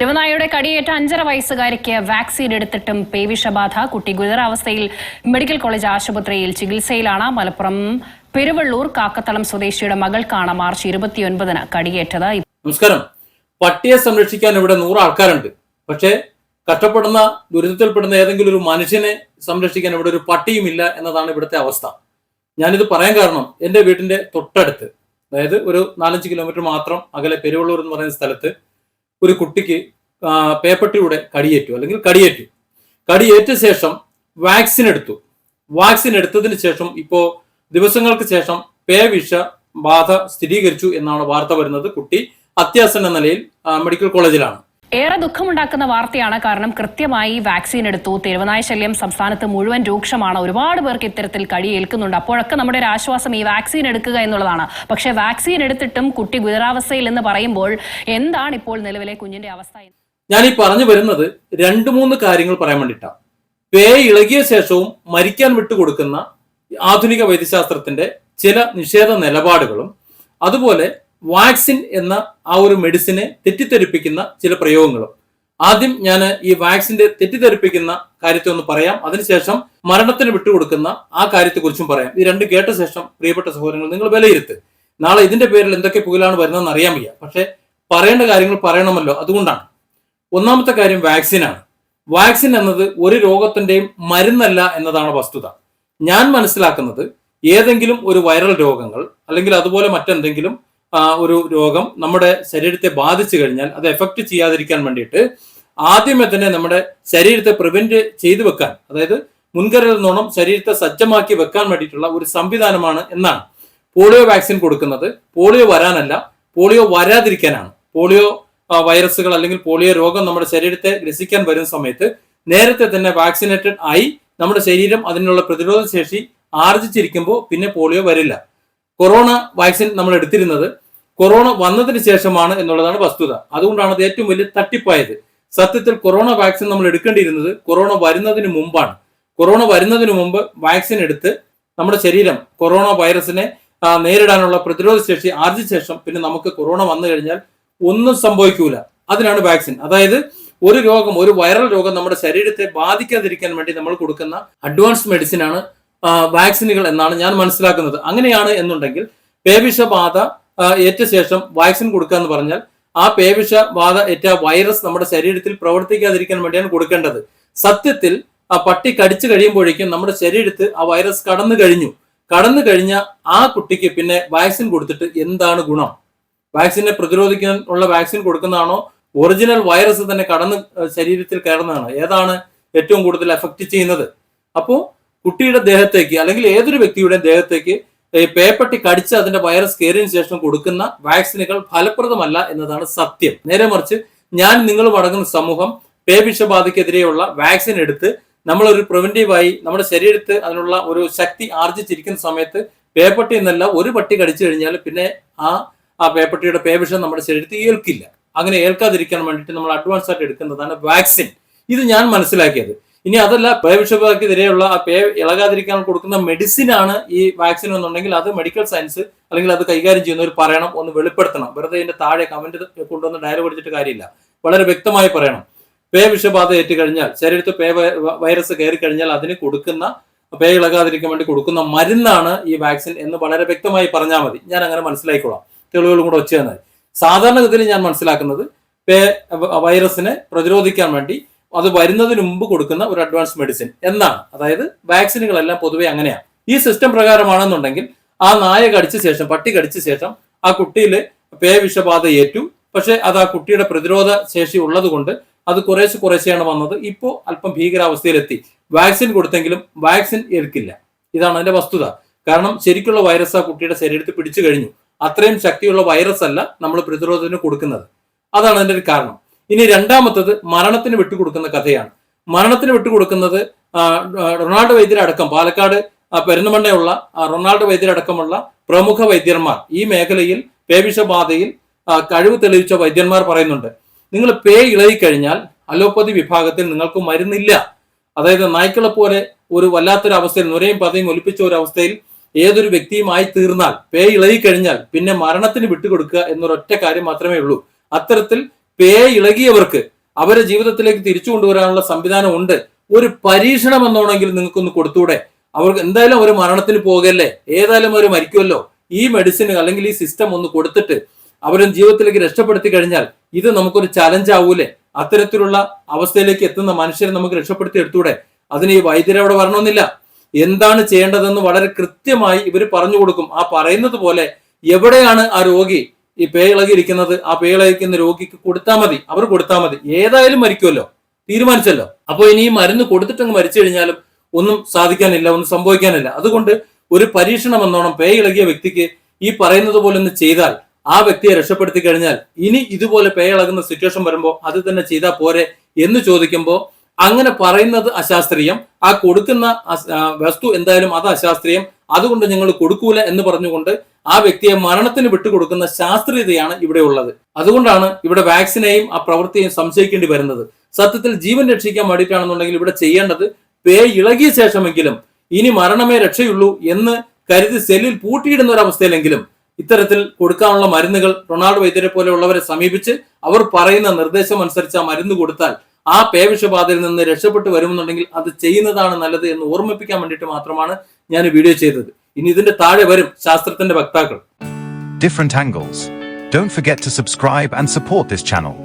തിരുവനായയുടെ കടിയേറ്റ 5.5 വയസ്സുകാരിക്ക് vaccine എടുത്തിട്ടും പേവിഷബാധ. കുട്ടി ഗുരുതരാവസ്ഥയിൽ മെഡിക്കൽ കോളേജ് ആശുപത്രിയിൽ ചികിത്സയിലാണ്. മലപ്പുറം പെരുവള്ളൂർ കാക്കത്തളം സ്വദേശിയുടെ മകൾക്കാണ് മാർച്ച് 29-ന് കടിയേറ്റത്. നമസ്കാരം. പട്ടിയെ സംരക്ഷിക്കാൻ ഇവിടെ 100 ആൾക്കാരുണ്ട്. പക്ഷേ കഷ്ടപ്പെടുന്ന ദുരിതത്തിൽപ്പെടുന്ന ഏതെങ്കിലും ഒരു മനുഷ്യനെ സംരക്ഷിക്കാൻ ഇവിടെ ഒരു പട്ടിയുമില്ല എന്നതാണ് ഇവിടുത്തെ അവസ്ഥ. ഞാനിത് പറയാൻ കാരണം എൻ്റെ വീടിന്റെ തൊട്ടടുത്ത്, അതായത് ഒരു 4-5 കിലോമീറ്റർ മാത്രം അകലെ പെരുവള്ളൂർ എന്ന് പറയുന്ന സ്ഥലത്ത് ഒരു കുട്ടിക്ക് പേപ്പട്ടിയുടെ കടിയേറ്റ ശേഷം വാക്സിൻ എടുത്തു. വാക്സിൻ എടുത്തതിന് ശേഷം ഇപ്പോ ദിവസങ്ങൾക്ക് ശേഷം പേവിഷ ബാധ സ്ഥിരീകരിച്ചു എന്നാണ് വാർത്ത വരുന്നത്. കുട്ടി അത്യാസന്ന നിലയിൽ മെഡിക്കൽ കോളേജിലാണ്. ഏറെ ദുഃഖമുണ്ടാക്കുന്ന വാർത്തയാണ്. കാരണം കൃത്യമായി വാക്സിൻ എടുത്തു. തിരുവനായ ശല്യം സംസ്ഥാനത്ത് മുഴുവൻ രൂക്ഷമാണ്. ഒരുപാട് പേർക്ക് ഇത്തരത്തിൽ കടിയേൽക്കുന്നുണ്ട്. അപ്പോഴൊക്കെ നമ്മുടെ ഒരു ആശ്വാസം ഈ വാക്സിൻ എടുക്കുക എന്നുള്ളതാണ്. പക്ഷെ വാക്സിൻ എടുത്തിട്ടും കുട്ടി ഗുരുതരാവസ്ഥയിൽ എന്ന് പറയുമ്പോൾ എന്താണ് ഇപ്പോൾ നിലവിലെ കുഞ്ഞിന്റെ അവസ്ഥ? ഞാൻ ഈ പറഞ്ഞു വരുന്നത് 2-3 കാര്യങ്ങൾ പറയാൻ വേണ്ടിയിട്ടാണ്. പേ ഇളകിയ ശേഷവും മരിക്കാൻ വിട്ടുകൊടുക്കുന്ന ആധുനിക വൈദ്യശാസ്ത്രത്തിന്റെ ചില നിഷേധ നിലപാടുകളും, അതുപോലെ വാക്സിൻ എന്ന ആ ഒരു മെഡിസിനെ തെറ്റിദ്ധരിപ്പിക്കുന്ന ചില പ്രയോഗങ്ങളും. ആദ്യം ഞാൻ ഈ വാക്സിന്റെ തെറ്റിദ്ധരിപ്പിക്കുന്ന കാര്യത്തെ ഒന്ന് പറയാം. അതിനുശേഷം മരണത്തിന് വിട്ടുകൊടുക്കുന്ന ആ കാര്യത്തെക്കുറിച്ചും പറയാം. ഈ രണ്ട് കേട്ട ശേഷം പ്രിയപ്പെട്ട സഹോദരങ്ങൾ, നിങ്ങൾ വിലയിരുത്ത്. നാളെ ഇതിന്റെ പേരിൽ എന്തൊക്കെ പുകലാണ് വരുന്നതെന്ന് അറിയാൻ വയ്യ. പക്ഷെ പറയേണ്ട കാര്യങ്ങൾ പറയണമല്ലോ, അതുകൊണ്ടാണ്. ഒന്നാമത്തെ കാര്യം വാക്സിനാണ്. വാക്സിൻ എന്നത് ഒരു രോഗത്തിന്റെയും മരുന്നല്ല എന്നതാണ് വസ്തുത. ഞാൻ മനസ്സിലാക്കുന്നത് ഏതെങ്കിലും ഒരു വൈറൽ രോഗങ്ങൾ അല്ലെങ്കിൽ അതുപോലെ മറ്റെന്തെങ്കിലും ഒരു രോഗം നമ്മുടെ ശരീരത്തെ ബാധിച്ചു കഴിഞ്ഞാൽ അത് എഫക്ട് ചെയ്യാതിരിക്കാൻ വേണ്ടിയിട്ട് ആദ്യമേ തന്നെ നമ്മുടെ ശരീരത്തെ പ്രിവെന്റ് ചെയ്തു വെക്കാൻ, അതായത് മുൻകരുതൽ എന്നോണം ശരീരത്തെ സജ്ജമാക്കി വെക്കാൻ വേണ്ടിയിട്ടുള്ള ഒരു സംവിധാനമാണ് എന്നാണ്. പോളിയോ വാക്സിൻ കൊടുക്കുന്നത് പോളിയോ വരാനല്ല, പോളിയോ വരാതിരിക്കാനാണ്. പോളിയോ വൈറസുകൾ അല്ലെങ്കിൽ പോളിയോ രോഗം നമ്മുടെ ശരീരത്തെ ഗ്രസിക്കാൻ വരുന്ന സമയത്ത് നേരത്തെ തന്നെ വാക്സിനേറ്റഡ് ആയി നമ്മുടെ ശരീരം അതിനുള്ള പ്രതിരോധ ശേഷി ആർജിച്ചിരിക്കുമ്പോൾ പിന്നെ പോളിയോ വരില്ല. കൊറോണ വാക്സിൻ നമ്മൾ എടുത്തിരുന്നത് കൊറോണ വന്നതിന് ശേഷമാണ് എന്നുള്ളതാണ് വസ്തുത. അതുകൊണ്ടാണ് അത് ഏറ്റവും വലിയ തട്ടിപ്പായത്. സത്യത്തിൽ കൊറോണ വാക്സിൻ നമ്മൾ എടുക്കേണ്ടിയിരുന്നത് കൊറോണ വരുന്നതിന് മുമ്പാണ്. കൊറോണ വരുന്നതിന് മുമ്പ് വാക്സിൻ എടുത്ത് നമ്മുടെ ശരീരം കൊറോണ വൈറസിനെ നേരിടാനുള്ള പ്രതിരോധ ശേഷി ആർജിച്ച ശേഷം പിന്നെ നമുക്ക് കൊറോണ വന്നു കഴിഞ്ഞാൽ ഒന്നും സംഭവിക്കൂല. അതിനാണ് വാക്സിൻ. അതായത് ഒരു രോഗം, ഒരു വൈറൽ രോഗം നമ്മുടെ ശരീരത്തെ ബാധിക്കാതിരിക്കാൻ വേണ്ടി നമ്മൾ കൊടുക്കുന്ന അഡ്വാൻസ് മെഡിസിൻ ആണ് വാക്സിനുകൾ എന്നാണ് ഞാൻ മനസ്സിലാക്കുന്നത്. അങ്ങനെയാണ് എന്നുണ്ടെങ്കിൽ പേവിഷബാധ ഏറ്റ ശേഷം വാക്സിൻ കൊടുക്കുക എന്ന് പറഞ്ഞാൽ ആ പേവിഷബാധ ഏറ്റ വൈറസ് നമ്മുടെ ശരീരത്തിൽ പ്രവർത്തിക്കാതിരിക്കാൻ വേണ്ടിയാണ് കൊടുക്കേണ്ടത്. സത്യത്തിൽ ആ പട്ടി കടിച്ചു കഴിയുമ്പോഴേക്കും നമ്മുടെ ശരീരത്തിൽ ആ വൈറസ് കടന്നു കഴിഞ്ഞ ആ കുട്ടിക്ക് പിന്നെ വാക്സിൻ കൊടുത്തിട്ട് എന്താണ് ഗുണം? വാക്സിനെ പ്രതിരോധിക്കാൻ ഉള്ള വാക്സിൻ കൊടുക്കുന്നതാണോ, ഒറിജിനൽ വൈറസ് തന്നെ കടന്ന് ശരീരത്തിൽ കയറുന്നതാണോ? ഏതാണ് ഏറ്റവും കൂടുതൽ എഫക്ട് ചെയ്യുന്നത്? അപ്പോൾ കുട്ടിയുടെ ദേഹത്തേക്ക് അല്ലെങ്കിൽ ഏതൊരു വ്യക്തിയുടെ ദേഹത്തേക്ക് പേപ്പട്ടി കടിച്ച് അതിന്റെ വൈറസ് കയറിയതിനു ശേഷം കൊടുക്കുന്ന വാക്സിനുകൾ ഫലപ്രദമല്ല എന്നതാണ് സത്യം. നേരെ മറിച്ച് ഞാൻ നിങ്ങളും അടങ്ങുന്ന സമൂഹം പേവിഷബാധയ്ക്കെതിരെയുള്ള വാക്സിൻ എടുത്ത് നമ്മളൊരു പ്രിവെന്റീവായി നമ്മുടെ ശരീരത്ത് അതിനുള്ള ഒരു ശക്തി ആർജിച്ചിരിക്കുന്ന സമയത്ത് പേപ്പട്ടി എന്നല്ല ഒരു പട്ടി കടിച്ചു കഴിഞ്ഞാൽ പിന്നെ ആ പേപ്പട്ടിയുടെ പേവിഷം നമ്മുടെ ശരീരത്തിൽ ഏൽക്കില്ല. അങ്ങനെ ഏൽക്കാതിരിക്കാൻ വേണ്ടിയിട്ട് നമ്മൾ അഡ്വാൻസ് ആയിട്ട് എടുക്കുന്നതാണ് വാക്സിൻ. ഇത് ഞാൻ മനസ്സിലാക്കിയത്. ഇനി അതല്ല, പേവിഷബാധയ്ക്കെതിരെയുള്ള ആ പേ ഇളകാതിരിക്കാൻ കൊടുക്കുന്ന മെഡിസിൻ ആണ് ഈ വാക്സിൻ എന്നുണ്ടെങ്കിൽ അത് മെഡിക്കൽ സയൻസ് അല്ലെങ്കിൽ അത് കൈകാര്യം ചെയ്യുന്നവർ പറയണം, ഒന്ന് വെളിപ്പെടുത്തണം. വെറുതെ ഇതിന്റെ താഴെ കമന്റ് കൊണ്ടുവന്ന് ഡയലോഗ് അടിച്ചിട്ട് കാര്യമില്ല. വളരെ വ്യക്തമായി പറയണം. പേ വിഷബാധ ഏറ്റുകഴിഞ്ഞാൽ, ശരീരത്തിൽ പേ വൈറസ് കയറി കഴിഞ്ഞാൽ അതിന് കൊടുക്കുന്ന പേ ഇളകാതിരിക്കാൻ വേണ്ടി കൊടുക്കുന്ന മരുന്നാണ് ഈ വാക്സിൻ എന്ന് വളരെ വ്യക്തമായി പറഞ്ഞാൽ മതി. ഞാൻ അങ്ങനെ മനസ്സിലാക്കിക്കോളാം. തെളിവുകളും കൂടെ വെച്ച് തന്നാൽ. സാധാരണഗതിയിൽ ഞാൻ മനസ്സിലാക്കുന്നത് പേ വൈറസിനെ പ്രതിരോധിക്കാൻ വേണ്ടി അത് വരുന്നതിന് മുമ്പ് കൊടുക്കുന്ന ഒരു അഡ്വാൻസ് മെഡിസിൻ എന്നാണ്. അതായത് വാക്സിനുകളെല്ലാം പൊതുവെ അങ്ങനെയാണ്. ഈ സിസ്റ്റം പ്രകാരമാണെന്നുണ്ടെങ്കിൽ ആ നായ കടിച്ച ശേഷം, പട്ടി കടിച്ച ശേഷം ആ കുട്ടിയിൽ പേ വിഷബാധ ഏറ്റു. പക്ഷെ അത് ആ കുട്ടിയുടെ പ്രതിരോധ ശേഷി ഉള്ളത് കൊണ്ട് അത് കുറേശ്ശെയാണ് വന്നത്. ഇപ്പോൾ അല്പം ഭീകരാവസ്ഥയിലെത്തി. Vaccine കൊടുത്തെങ്കിലും vaccine ഏൽക്കില്ല. ഇതാണ് അതിന്റെ വസ്തുത. കാരണം ശരിക്കുള്ള വൈറസ് ആ കുട്ടിയുടെ ശരീരത്തിൽ പിടിച്ചു കഴിഞ്ഞു. അത്രയും ശക്തിയുള്ള വൈറസ് അല്ല നമ്മൾ പ്രതിരോധത്തിന് കൊടുക്കുന്നത്. അതാണ് അതിന്റെ ഒരു കാരണം. ഇനി രണ്ടാമത്തത് മരണത്തിന് വിട്ടുകൊടുക്കുന്ന കഥയാണ്. മരണത്തിന് വിട്ടുകൊടുക്കുന്നത് റൊണാൾഡ് വൈദ്യരടക്കം, പാലക്കാട് പെരുന്തമണ്ണയുള്ള റൊണാൾഡ് വൈദ്യരടക്കമുള്ള പ്രമുഖ വൈദ്യന്മാർ, ഈ മേഖലയിൽ പേവിഷബാധയിൽ കഴിവ് തെളിയിച്ച വൈദ്യന്മാർ പറയുന്നുണ്ട്, നിങ്ങൾ പേ ഇളകിക്കഴിഞ്ഞാൽ അലോപ്പതി വിഭാഗത്തിൽ നിങ്ങൾക്ക് മരുന്നില്ല. അതായത് നായ്ക്കളെ പോലെ ഒരു വല്ലാത്തൊരു അവസ്ഥയിൽ, നുരയും പതയും ഒലിപ്പിച്ച ഒരു അവസ്ഥയിൽ ഏതൊരു വ്യക്തിയുമായി തീർന്നാൽ, പേ ഇളകിക്കഴിഞ്ഞാൽ പിന്നെ മരണത്തിന് വിട്ടുകൊടുക്കുക എന്നൊരൊറ്റ കാര്യം മാത്രമേ ഉള്ളൂ. അത്തരത്തിൽ പേ ഇളകിയവർക്ക് അവരെ ജീവിതത്തിലേക്ക് തിരിച്ചു കൊണ്ടുവരാനുള്ള സംവിധാനം ഉണ്ട്. ഒരു പരീക്ഷണം എന്നോണെങ്കിൽ നിങ്ങൾക്കൊന്ന് കൊടുത്തൂടെ? അവർക്ക് എന്തായാലും ഒരു മരണത്തിന് പോകല്ലേ, ഏതായാലും അവർ മരിക്കുമല്ലോ. ഈ മെഡിസിൻ അല്ലെങ്കിൽ ഈ സിസ്റ്റം ഒന്ന് കൊടുത്തിട്ട് അവരും ജീവിതത്തിലേക്ക് രക്ഷപ്പെടുത്തി കഴിഞ്ഞാൽ ഇത് നമുക്കൊരു ചലഞ്ച് ആവൂലേ? അത്തരത്തിലുള്ള അവസ്ഥയിലേക്ക് എത്തുന്ന മനുഷ്യരെ നമുക്ക് രക്ഷപ്പെടുത്തി എടുത്തൂടെ? അതിന് ഈ വൈദ്യരെ അവിടെ വരണമെന്നില്ല. എന്താണ് ചെയ്യേണ്ടതെന്ന് വളരെ കൃത്യമായി ഇവർ പറഞ്ഞു കൊടുക്കും. ആ പറയുന്നത് പോലെ എവിടെയാണ് ആ രോഗി ഈ പേയിളകിയിരിക്കുന്നത്, ആ പേയിളകിക്കുന്ന രോഗിക്ക് കൊടുത്താൽ മതി, അവർ കൊടുത്താൽ മതി. ഏതായാലും മരിക്കുമല്ലോ, തീരുമാനിച്ചല്ലോ. അപ്പോൾ ഇനി ഈ മരുന്ന് കൊടുത്തിട്ടങ്ങ് മരിച്ചു കഴിഞ്ഞാലും ഒന്നും സാധിക്കാനില്ല, ഒന്നും സംഭവിക്കാനില്ല. അതുകൊണ്ട് ഒരു പരീക്ഷണം എന്നോണം പേയിളകിയ വ്യക്തിക്ക് ഈ പറയുന്നത് പോലെ ഒന്ന് ചെയ്താൽ ആ വ്യക്തിയെ രക്ഷപ്പെടുത്തി കഴിഞ്ഞാൽ ഇനി ഇതുപോലെ പേയിളകുന്ന സിറ്റുവേഷൻ വരുമ്പോൾ അത് തന്നെ ചെയ്താൽ പോരെ എന്ന് ചോദിക്കുമ്പോൾ അങ്ങനെ പറയുന്നത് അശാസ്ത്രീയം, ആ കൊടുക്കുന്ന വസ്തു എന്തായാലും അത് അശാസ്ത്രീയം, അതുകൊണ്ട് ഞങ്ങൾ കൊടുക്കൂല എന്ന് പറഞ്ഞുകൊണ്ട് ആ വ്യക്തിയെ മരണത്തിന് വിട്ടുകൊടുക്കുന്ന ശാസ്ത്രീയതയാണ് ഇവിടെ ഉള്ളത്. അതുകൊണ്ടാണ് ഇവിടെ വാക്സിനെയും ആ പ്രവൃത്തിയെയും സംശയിക്കേണ്ടി വരുന്നത്. സത്യത്തിൽ ജീവൻ രക്ഷിക്കാൻ വേണ്ടിയിട്ടാണെന്നുണ്ടെങ്കിൽ ഇവിടെ ചെയ്യേണ്ടത് പേയ് ഇളകിയ ശേഷമെങ്കിലും ഇനി മരണമേ രക്ഷയുള്ളൂ എന്ന് കരുതി സെല്ലിൽ പൂട്ടിയിടുന്ന ഒരു അവസ്ഥയിലെങ്കിലും ഇത്തരത്തിൽ കൊടുക്കാനുള്ള മരുന്നുകൾ റൊണാൾഡോ വൈദ്യരെ പോലെയുള്ളവരെ സമീപിച്ച് അവർ പറയുന്ന നിർദ്ദേശം അനുസരിച്ച് ആ മരുന്ന് കൊടുത്താൽ ആ പേവിഷബാധയിൽ നിന്ന് രക്ഷപ്പെട്ടു വരുമെന്നുണ്ടെങ്കിൽ അത് ചെയ്യുന്നതാണ് നല്ലത് എന്ന് ഓർമ്മിപ്പിക്കാൻ വേണ്ടിയിട്ട് മാത്രമാണ് ഞാൻ വീഡിയോ ചെയ്തത്. ഇനി ഇതിന്റെ താഴെ വരും ശാസ്ത്രത്തിന്റെ വക്താക്കൾ. Different angles. Don't forget to subscribe and support this channel.